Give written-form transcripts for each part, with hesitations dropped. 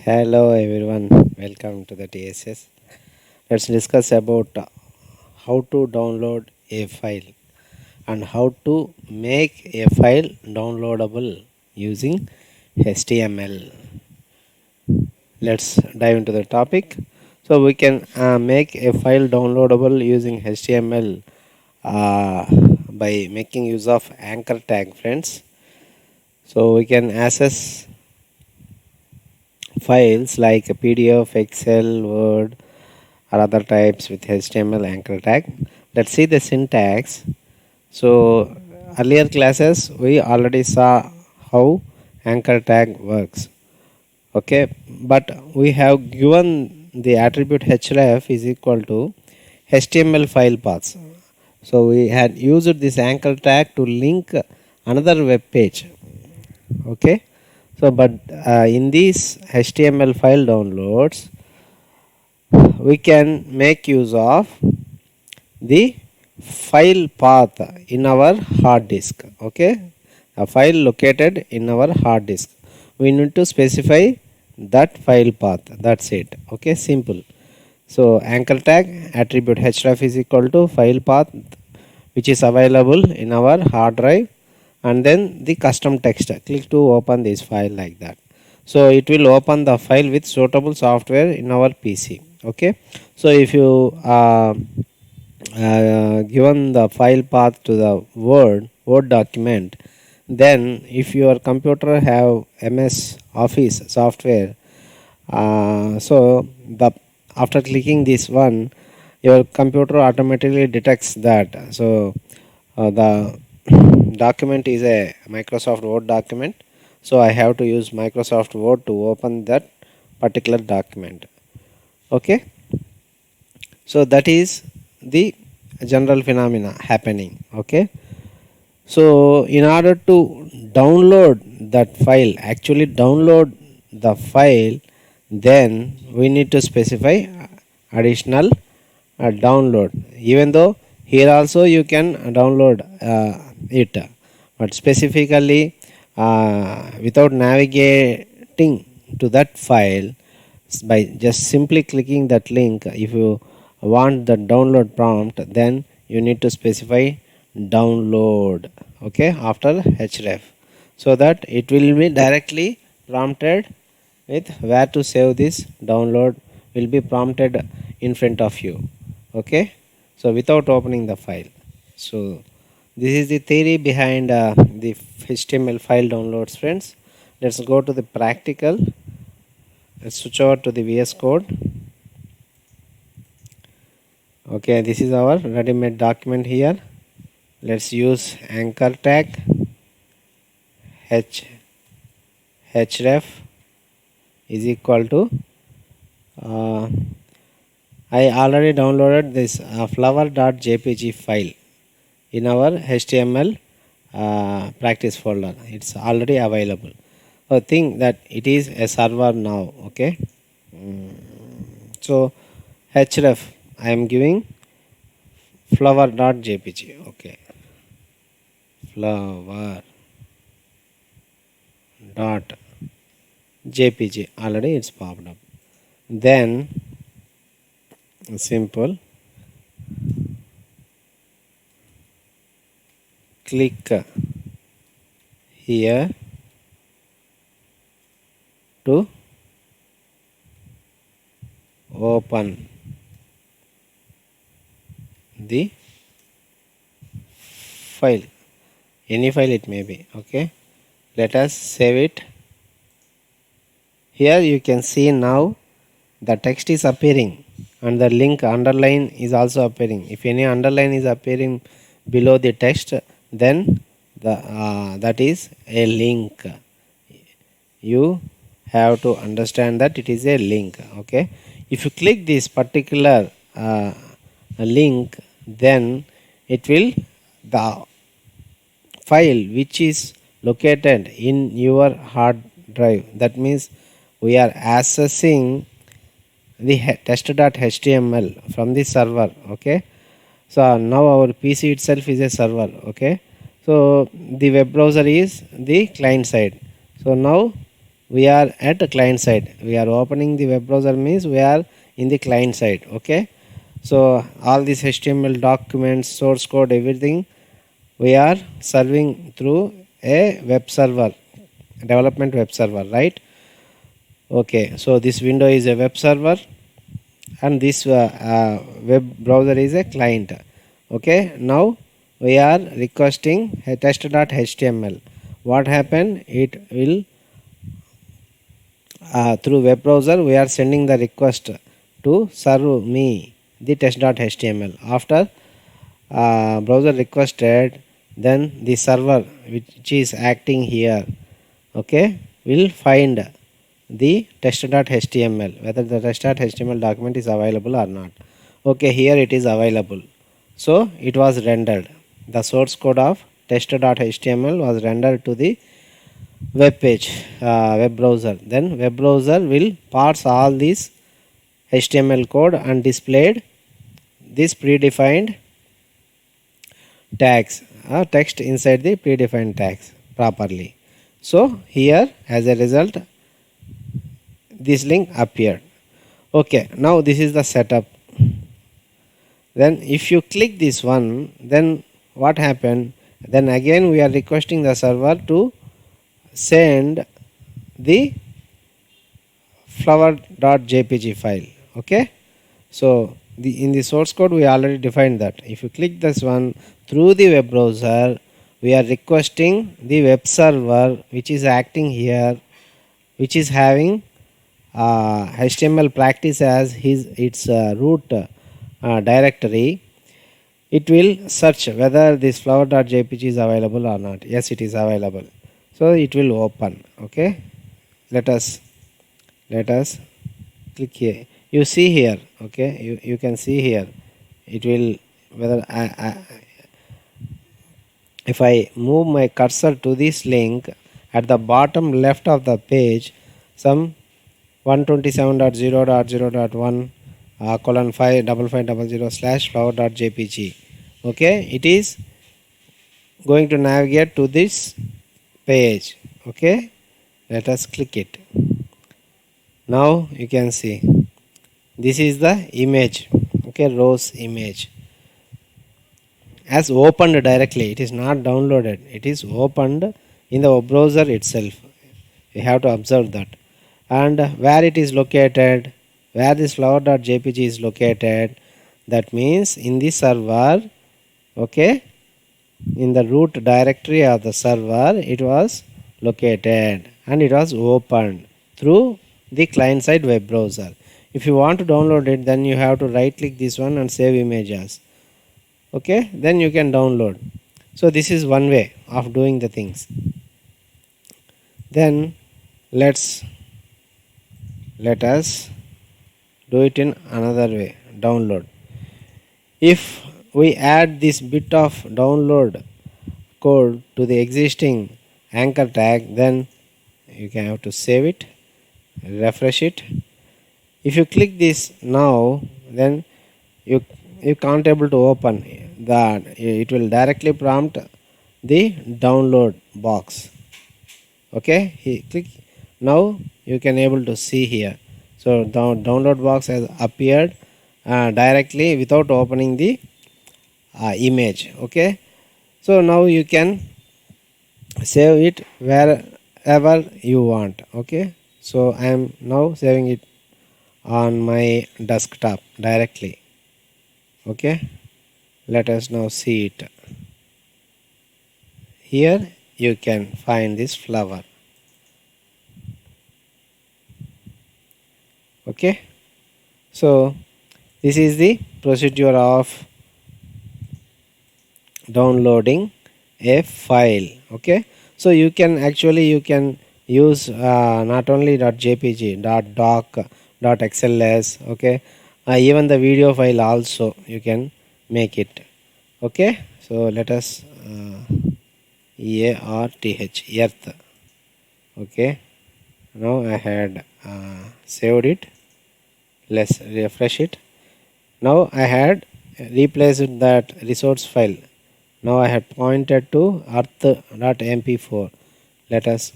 Hello everyone, welcome to the TSS. Let's discuss about how to download a file and how to make a file downloadable using HTML. Let's dive into the topic. So we can make a file downloadable using HTML by making use of anchor tag, friends. So we can access files like PDF, Excel, Word, or other types with HTML anchor tag. Let's see the syntax. So earlier classes we already saw how anchor tag works. Okay, but we have given the attribute href is equal to HTML file paths. So we had used this anchor tag to link another web page. Okay, so but in these HTML file downloads we can make use of the file path in our hard disk. Okay, a file located in our hard disk, we need to specify that file path. That's it. Okay, simple. So anchor tag attribute href is equal to file path which is available in our hard drive, and then the custom text. Click to open this file like that. So it will open the file with suitable software in our PC. Okay, so if you given the file path to the word document, then if your computer have MS Office software, so the after clicking this one, your computer automatically detects that. So the document is a Microsoft Word document, so I have to use Microsoft Word to open that particular document. Okay, so that is the general phenomena happening. Okay, so in order to download that file, actually download the file, then we need to specify additional download. Even though here also you can download it, but specifically without navigating to that file, by just simply clicking that link, if you want the download prompt, then you need to specify download. Okay, after href, so that it will be directly prompted with where to save this download will be prompted in front of you. Okay, so without opening the file. So this is the theory behind the HTML file downloads, friends. Let's go to the practical. Let's switch over to the VS Code. Okay, this is our ready-made document here. Let's use anchor tag href is equal to I already downloaded this flower.jpg file in our HTML practice folder. It's already available. So think that it is a server now. Okay, so href I am giving flower.jpg. Okay, flower.jpg already it's popped up. Then simple click here to open the file, any file it may be. Okay, let us save it. Here you can see now the text is appearing and the link underline is also appearing. If any underline is appearing below the text, then that is a link. You have to understand that it is a link. Okay, if you click this particular link, then it will the file which is located in your hard drive. That means we are accessing the test.html from the server. Okay, so now our PC itself is a server. Okay, so the web browser is the client side. So now we are at the client side. We are opening the web browser means we are in the client side. Okay, so all these HTML documents, source code, everything we are serving through a web server, development web server, right? Okay, so this window is a web server and this web browser is a client. Okay, now we are requesting a test.html. What happened? It will through web browser we are sending the request to serve me the test.html. After browser requested, then the server which is acting here, okay, will find the test.html, whether the test.html document is available or not. Okay, here it is available, so it was rendered. The source code of test.html was rendered to the web page, web browser. Then web browser will parse all these HTML code and displayed this predefined tags, text inside the predefined tags properly. So here as a result this link appeared. Okay, now this is the setup. Then if you click this one, then what happened? Then again we are requesting the server to send the flower.jpg file. Okay, so in the source code we already defined that. If you click this one, through the web browser we are requesting the web server which is acting here, which is having HTML practice as its root directory. It will search whether this flower.jpg is available or not. Yes, it is available, so it will open. Okay, let us click here. You see here, okay, you can see here it will, whether if I move my cursor to this link, at the bottom left of the page some 127.0.0.1 colon 5500 slash flower.jpg. Okay, it is going to navigate to this page. Okay, let us click it. Now you can see this is the image. Okay, rose image as opened directly. It is not downloaded, it is opened in the web browser itself. You have to observe that. And where it is located, where this flower.jpg is located, that means in the server. Okay, in the root directory of the server it was located and it was opened through the client side web browser. If you want to download it, then you have to right click this one and save images. Okay, then you can download. So this is one way of doing the things. Then let us do it in another way. Download. If we add this bit of download code to the existing anchor tag, then you can have to save it, refresh it. If you click this now, then you can't able to open that. It will directly prompt the download box. Okay, click. Now you can able to see here. So the download box has appeared directly without opening the image. Okay, so now you can save it wherever you want. Okay, so I am now saving it on my desktop directly. Okay, let us now see it. Here you can find this flower. Okay, so this is the procedure of downloading a file. Okay, so you can use not only .jpg, .doc, .xls. Okay, even the video file also you can make it. Okay, so let us earth. Okay, now I had saved it. Let's refresh it. Now I had replaced that resource file. Now I had pointed to earth.mp4. Let us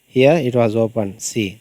Here it was open. See.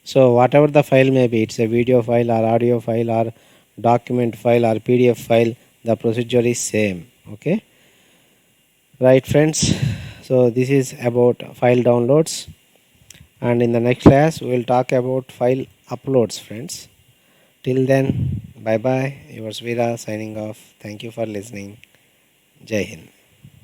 So whatever the file may be, it's a video file or audio file or document file or PDF file, the procedure is same. Okay. Right, friends. So this is about file downloads, and in the next class we will talk about file uploads, friends. Till then, bye bye. Yours Veera signing off. Thank you for listening. Jai Hind.